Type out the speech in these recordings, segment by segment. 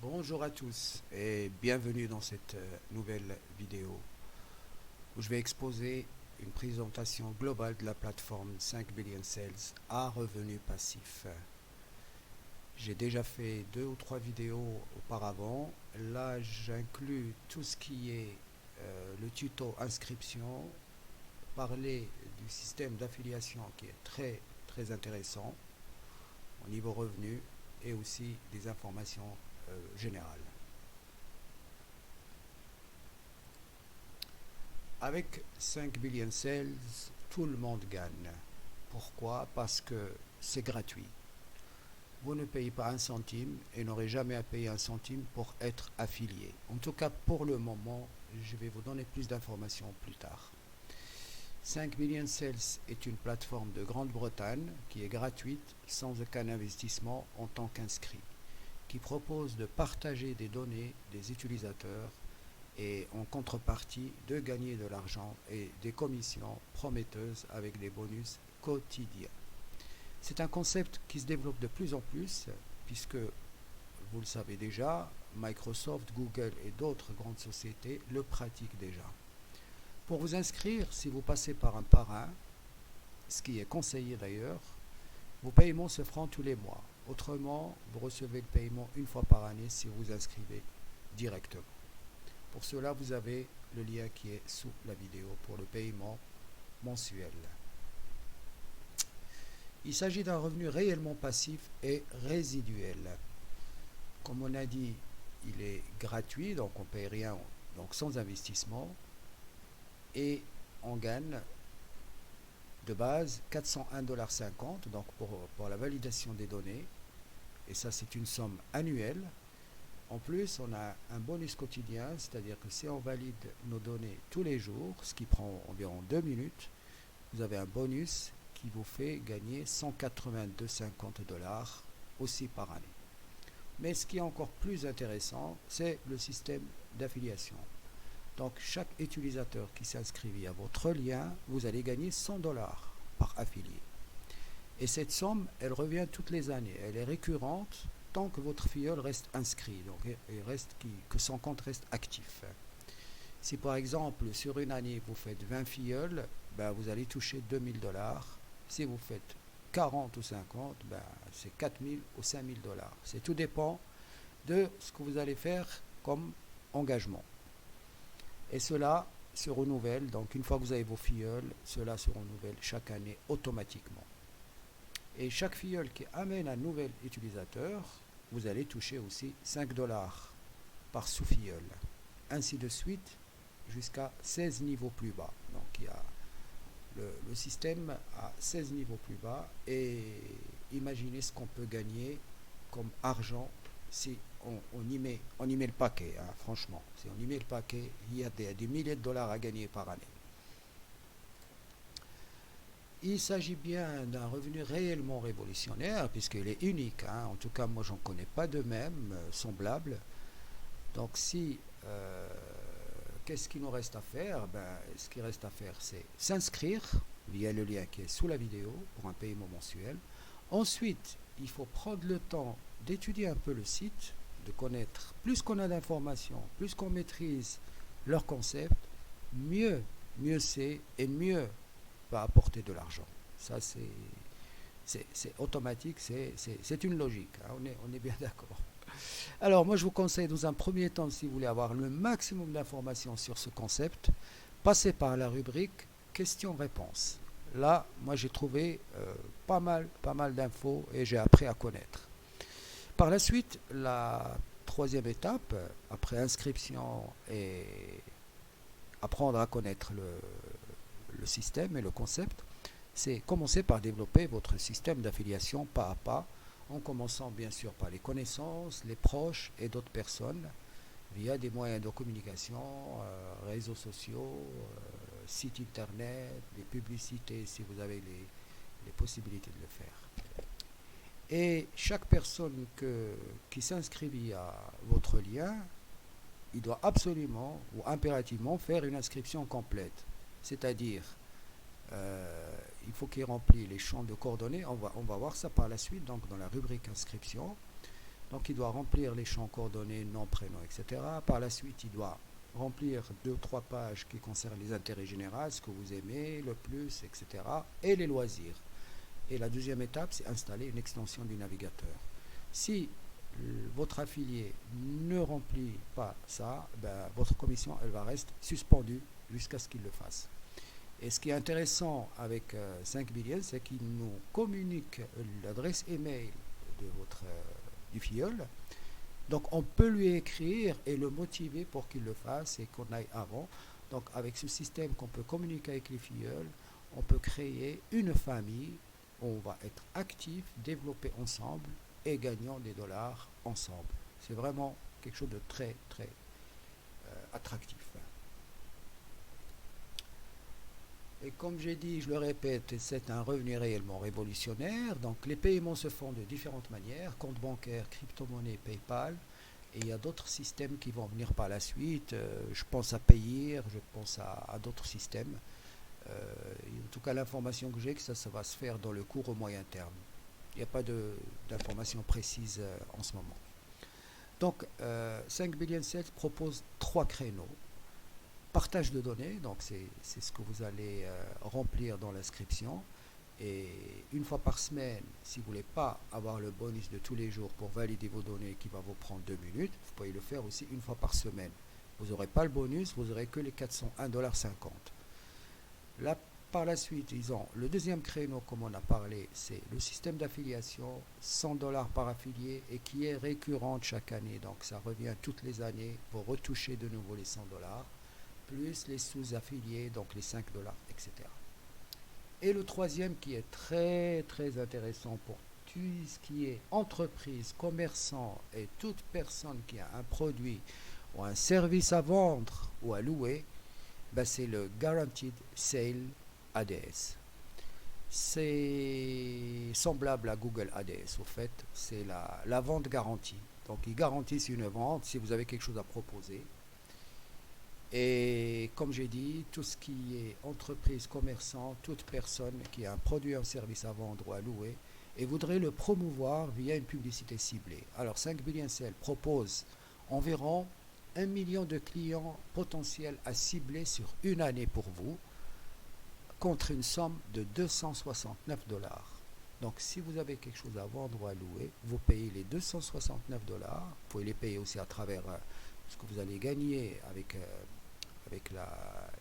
Bonjour à tous et bienvenue dans cette nouvelle vidéo où je vais exposer une présentation globale de la plateforme 5 Billion Sales à revenus passifs. J'ai déjà fait 2 ou 3 vidéos auparavant. Là, j'inclus tout ce qui est le tuto inscription, parler du système d'affiliation qui est très intéressant au niveau revenu et aussi des informations générales. Avec 5 billion sales, tout le monde gagne. Pourquoi? Parce que c'est gratuit. Vous ne payez pas un centime et n'aurez jamais à payer un centime pour être affilié. En tout cas, pour le moment, je vais vous donner plus d'informations plus tard. 5 billion sales est une plateforme de Grande-Bretagne qui est gratuite sans aucun investissement en tant qu'inscrit, qui propose de partager des données des utilisateurs et en contrepartie de gagner de l'argent et des commissions prometteuses avec des bonus quotidiens. C'est un concept qui se développe de plus en plus puisque, vous le savez déjà, Microsoft, Google et d'autres grandes sociétés le pratiquent déjà. Pour vous inscrire, si vous passez par un parrain, ce qui est conseillé d'ailleurs, vos paiements se feront tous les mois. Autrement, vous recevez le paiement une fois par année si vous vous inscrivez directement. Pour cela, vous avez le lien qui est sous la vidéo pour le paiement mensuel. Il s'agit d'un revenu réellement passif et résiduel. Comme on a dit, il est gratuit, donc on ne paye rien, donc sans investissement. Et on gagne de base 401,50 $, donc pour la validation des données. Et ça, c'est une somme annuelle. En plus, on a un bonus quotidien, c'est-à-dire que si on valide nos données tous les jours, ce qui prend environ 2 minutes, vous avez un bonus qui vous fait gagner 182,50 $ aussi par année. Mais ce qui est encore plus intéressant, c'est le système d'affiliation. Donc, chaque utilisateur qui s'inscrit via votre lien, vous allez gagner 100 $ par affilié. Et cette somme, elle revient toutes les années. Elle est récurrente tant que votre filleul reste inscrit, donc que son compte reste actif. Si par exemple sur une année vous faites 20 filleuls, vous allez toucher 2000 $. Si vous faites 40 ou 50, c'est 4000 ou 5000 $. C'est tout dépend de ce que vous allez faire comme engagement. Et cela se renouvelle, donc une fois que vous avez vos filleuls, cela se renouvelle chaque année automatiquement. Et chaque filleul qui amène un nouvel utilisateur, vous allez toucher aussi 5 $ par sous-filleul. Ainsi de suite jusqu'à 16 niveaux plus bas. Donc il y a le système à 16 niveaux plus bas et imaginez ce qu'on peut gagner comme argent si on y met le paquet, hein, franchement. Si on y met le paquet, il y a des milliers de dollars à gagner par année. Il s'agit bien d'un revenu réellement révolutionnaire puisqu'il est unique. Hein. En tout cas, moi, j'en connais pas de même semblable. Donc, qu'est-ce qu'il nous reste à faire? Ce qu'il reste à faire, c'est s'inscrire via le lien qui est sous la vidéo pour un paiement mensuel. Ensuite, il faut prendre le temps d'étudier un peu le site, de connaître. Plus qu'on a d'informations, plus qu'on maîtrise leur concept, mieux c'est et mieux va apporter de l'argent. Ça, c'est automatique, c'est une logique. Hein, on est bien d'accord. Alors, moi, je vous conseille dans un premier temps, si vous voulez avoir le maximum d'informations sur ce concept, passez par la rubrique questions-réponses. Là, moi, j'ai trouvé pas mal d'infos et j'ai appris à connaître. Par la suite, la troisième étape, après inscription et apprendre à connaître le système et le concept, c'est commencer par développer votre système d'affiliation pas à pas, en commençant bien sûr par les connaissances, les proches et d'autres personnes, via des moyens de communication, réseaux sociaux, sites internet, des publicités si vous avez les possibilités de le faire. Et chaque personne qui s'inscrit via votre lien, il doit absolument ou impérativement faire une inscription complète. C'est-à-dire, il faut qu'il remplit les champs de coordonnées. On va voir ça par la suite, donc dans la rubrique inscription. Donc il doit remplir les champs coordonnées, nom, prénom, etc. Par la suite, il doit remplir 2 ou 3 pages qui concernent les intérêts généraux, ce que vous aimez, le plus, etc. et les loisirs. Et la deuxième étape, c'est installer une extension du navigateur. Si votre affilié ne remplit pas ça, ben, votre commission elle va rester suspendue jusqu'à ce qu'il le fasse. Et ce qui est intéressant avec 5 billions, c'est qu'il nous communique l'adresse email de du filleul. Donc on peut lui écrire et le motiver pour qu'il le fasse et qu'on aille avant. Donc avec ce système qu'on peut communiquer avec les filleuls, on peut créer une famille où on va être actif, développer ensemble et gagnant des dollars ensemble. C'est vraiment quelque chose de très très attractif. Et comme j'ai dit, je le répète, c'est un revenu réellement révolutionnaire. Donc les paiements se font de différentes manières, compte bancaire, crypto-monnaie, PayPal. Et il y a d'autres systèmes qui vont venir par la suite. Je pense à Payeer, je pense à d'autres systèmes. En tout cas, l'information que j'ai, que ça va se faire dans le court au moyen terme. Il n'y a pas d'informations précises en ce moment. Donc, 5 billion 7 propose 3 créneaux. Partage de données, donc c'est ce que vous allez remplir dans l'inscription. Et une fois par semaine, si vous ne voulez pas avoir le bonus de tous les jours pour valider vos données qui va vous prendre 2 minutes, vous pouvez le faire aussi une fois par semaine. Vous n'aurez pas le bonus, vous n'aurez que les 401,50 $. Là, par la suite, ils ont le deuxième créneau, comme on a parlé, c'est le système d'affiliation, 100 $ par affilié et qui est récurrente chaque année. Donc ça revient toutes les années pour retoucher de nouveau les 100 $, plus les sous-affiliés, donc les 5 $, etc. Et le troisième qui est très très intéressant pour tout ce qui est entreprise, commerçant et toute personne qui a un produit ou un service à vendre ou à louer, ben c'est le Guaranteed Sale ADS. C'est semblable à Google ADS au fait, c'est la vente garantie. Donc ils garantissent une vente si vous avez quelque chose à proposer. Et comme j'ai dit, tout ce qui est entreprise, commerçant, toute personne qui a un produit ou un service à vendre ou à louer et voudrait le promouvoir via une publicité ciblée. Alors 5 billion Cell propose environ 1 million de clients potentiels à cibler sur une année pour vous, contre une somme de 269 $. Donc si vous avez quelque chose à vendre ou à louer, vous payez les 269 $. Vous pouvez les payer aussi à travers ce que vous allez gagner avec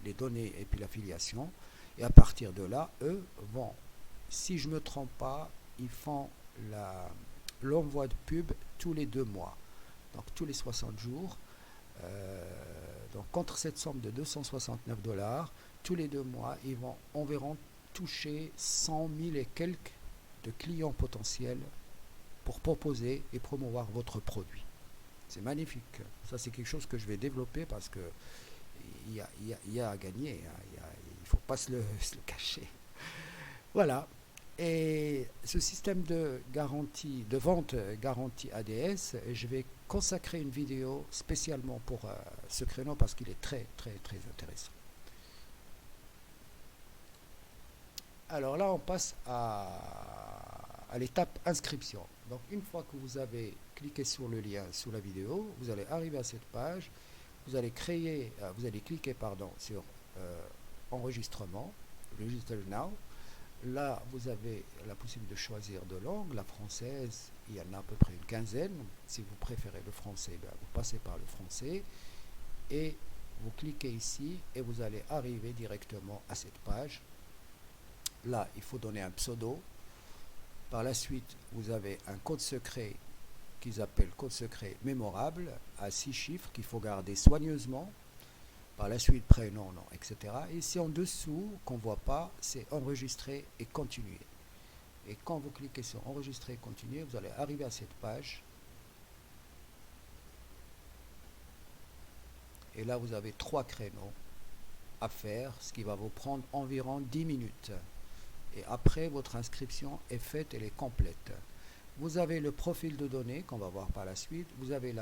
les données et puis l'affiliation. Et à partir de là, eux vont, si je ne me trompe pas, ils font l'envoi de pub tous les 2 mois. Donc tous les 60 jours. Donc contre cette somme de 269 $, tous les 2 mois, ils vont environ toucher 100 000 et quelques de clients potentiels pour proposer et promouvoir votre produit. C'est magnifique. Ça, c'est quelque chose que je vais développer parce que il y a à gagner. Hein. Il ne faut pas se le cacher. Voilà. Et ce système de garantie, de vente garantie ADS, je vais consacrer une vidéo spécialement pour ce créneau parce qu'il est très très très intéressant. Alors là, on passe à l'étape inscription. Donc une fois que vous avez cliqué sur le lien sous la vidéo, vous allez arriver à cette page, vous allez cliquer sur enregistrement, Register Now. Là, vous avez la possibilité de choisir de langue, la française, il y en a à peu près une quinzaine. Si vous préférez le français, ben, vous passez par le français et vous cliquez ici et vous allez arriver directement à cette page. Là, il faut donner un pseudo. Par la suite, vous avez un code secret qu'ils appellent code secret mémorable à 6 chiffres qu'il faut garder soigneusement. Par la suite, prénom, nom, etc. Et ici en dessous, qu'on ne voit pas, c'est enregistrer et continuer. Et quand vous cliquez sur enregistrer et continuer, vous allez arriver à cette page. Et là, vous avez 3 créneaux à faire, ce qui va vous prendre environ 10 minutes. Et après, votre inscription est faite, elle est complète. Vous avez le profil de données qu'on va voir par la suite. Vous avez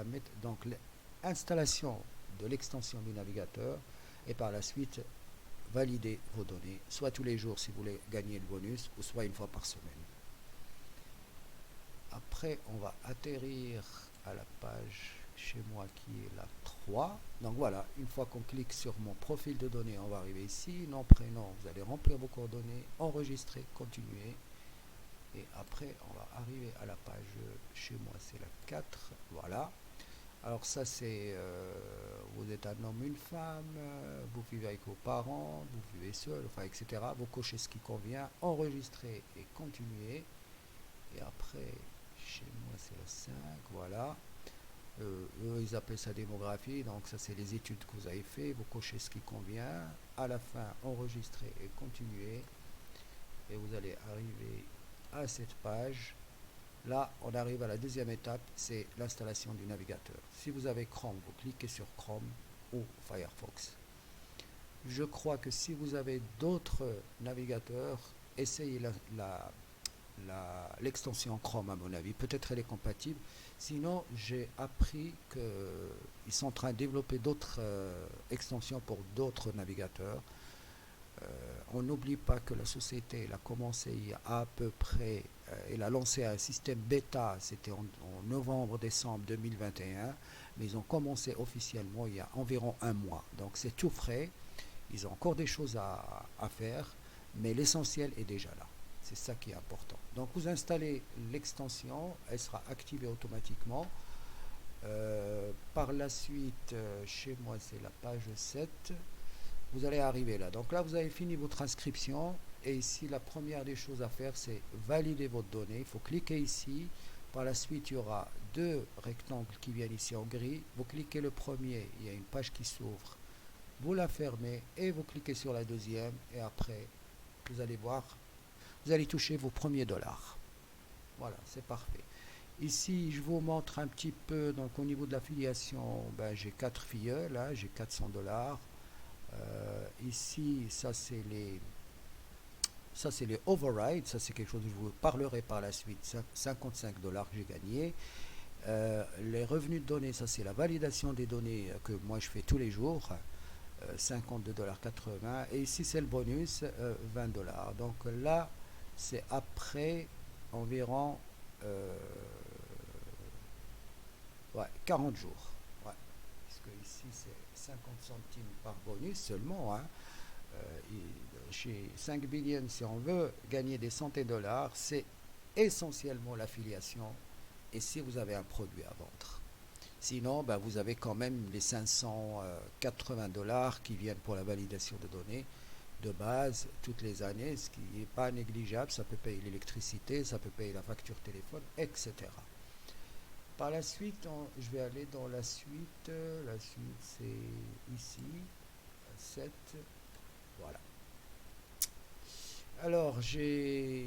l'installation de l'extension du navigateur et par la suite valider vos données, soit tous les jours si vous voulez gagner le bonus ou soit une fois par semaine. Après, on va atterrir à la page chez moi qui est la 3. Donc voilà, une fois qu'on clique sur mon profil de données, on va arriver ici. Nom, prénom, vous allez remplir vos coordonnées, enregistrer, continuer. Et après, on va arriver à la page chez moi, c'est la 4. Voilà. Alors ça, c'est vous êtes un homme, une femme, vous vivez avec vos parents, vous vivez seul, enfin, etc. Vous cochez ce qui convient, enregistrer et continuer. Et après, chez moi, c'est la 5, voilà. Eux, ils appellent ça démographie, donc ça, c'est les études que vous avez fait. Vous cochez ce qui convient. À la fin, enregistrer et continuer. Et vous allez arriver à cette page. Là, on arrive à la deuxième étape, c'est l'installation du navigateur. Si vous avez Chrome, vous cliquez sur Chrome ou Firefox. Je crois que si vous avez d'autres navigateurs, essayez l'extension Chrome à mon avis. Peut-être elle est compatible. Sinon, j'ai appris qu'ils sont en train de développer d'autres extensions pour d'autres navigateurs. On n'oublie pas que la société elle a commencé il y a à peu près, elle a lancé un système bêta, c'était en novembre-décembre 2021, mais ils ont commencé officiellement il y a environ un mois. Donc c'est tout frais, ils ont encore des choses à faire, mais l'essentiel est déjà là. C'est ça qui est important. Donc vous installez l'extension, elle sera activée automatiquement. Par la suite, chez moi c'est la page 7. Vous allez arriver là. Donc là, vous avez fini votre inscription. Et ici, la première des choses à faire, c'est valider votre donnée. Il faut cliquer ici. Par la suite, il y aura deux rectangles qui viennent ici en gris. Vous cliquez le premier, il y a une page qui s'ouvre. Vous la fermez et vous cliquez sur la deuxième. Et après, vous allez voir, vous allez toucher vos premiers dollars. Voilà, c'est parfait. Ici, je vous montre un petit peu, donc au niveau de l'affiliation, ben, j'ai 4 filleuls, là, j'ai 400 dollars. Ici, ça c'est les overrides, ça c'est quelque chose que je vous parlerai par la suite, 55 dollars que j'ai gagné. Les revenus de données, ça c'est la validation des données que moi je fais tous les jours, 52,80 $. Et ici c'est le bonus, 20 dollars. Donc là, c'est après environ ouais, 40 jours. Ouais. Puisque ici c'est 50 centimes par bonus seulement. Hein. Chez 5 billions, si on veut gagner des centaines de dollars, c'est essentiellement l'affiliation et si vous avez un produit à vendre. Sinon, ben, vous avez quand même les 580 dollars qui viennent pour la validation de données de base toutes les années, ce qui n'est pas négligeable. Ça peut payer l'électricité, ça peut payer la facture téléphone, etc. Par la suite, je vais aller dans la suite. La suite, c'est ici, 7. Voilà. Alors, j'ai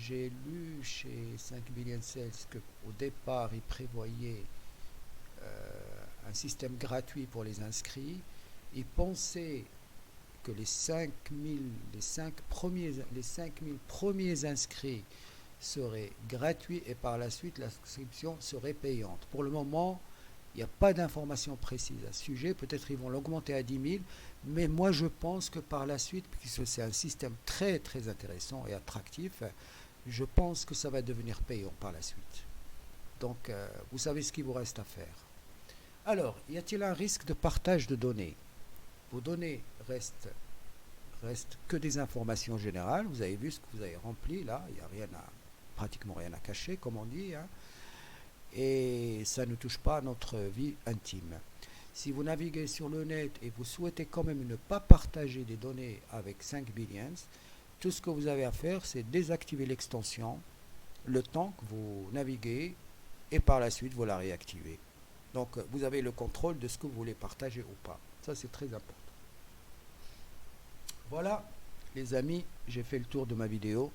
lu chez 5 Billion Sales qu'au départ, ils prévoyaient un système gratuit pour les inscrits. Ils pensaient que les 5 000 premiers inscrits seraient gratuits et par la suite, l'inscription serait payante. Pour le moment, il n'y a pas d'informations précises à ce sujet. Peut-être ils vont l'augmenter à 10 000, mais moi je pense que par la suite, puisque c'est un système très très intéressant et attractif, je pense que ça va devenir payant par la suite. Donc vous savez ce qu'il vous reste à faire. Alors, y a-t-il un risque de partage de données? Vos données restent que des informations générales. Vous avez vu ce que vous avez rempli là, il n'y a pratiquement rien à cacher, comme on dit, hein. Et ça ne touche pas à notre vie intime. Si vous naviguez sur le net et vous souhaitez quand même ne pas partager des données avec 5 billions, tout ce que vous avez à faire, c'est désactiver l'extension le temps que vous naviguez et par la suite vous la réactivez. Donc vous avez le contrôle de ce que vous voulez partager ou pas. Ça c'est très important. Voilà les amis, j'ai fait le tour de ma vidéo.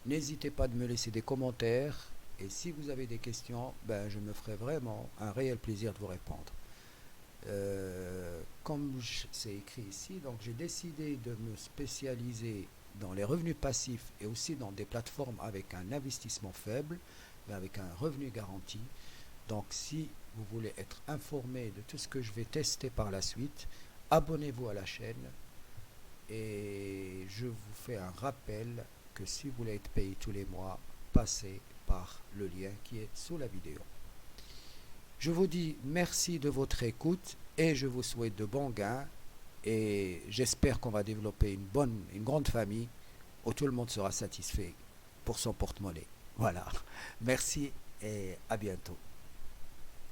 N'hésitez pas de me laisser des commentaires. Et si vous avez des questions, ben, je me ferai vraiment un réel plaisir de vous répondre. Comme c'est écrit ici, donc j'ai décidé de me spécialiser dans les revenus passifs et aussi dans des plateformes avec un investissement faible, mais avec un revenu garanti. Donc si vous voulez être informé de tout ce que je vais tester par la suite, abonnez-vous à la chaîne et je vous fais un rappel que si vous voulez être payé tous les mois, passez par le lien qui est sous la vidéo. Je vous dis merci de votre écoute et je vous souhaite de bons gains et j'espère qu'on va développer une grande famille où tout le monde sera satisfait pour son porte-monnaie. Voilà. Merci et à bientôt.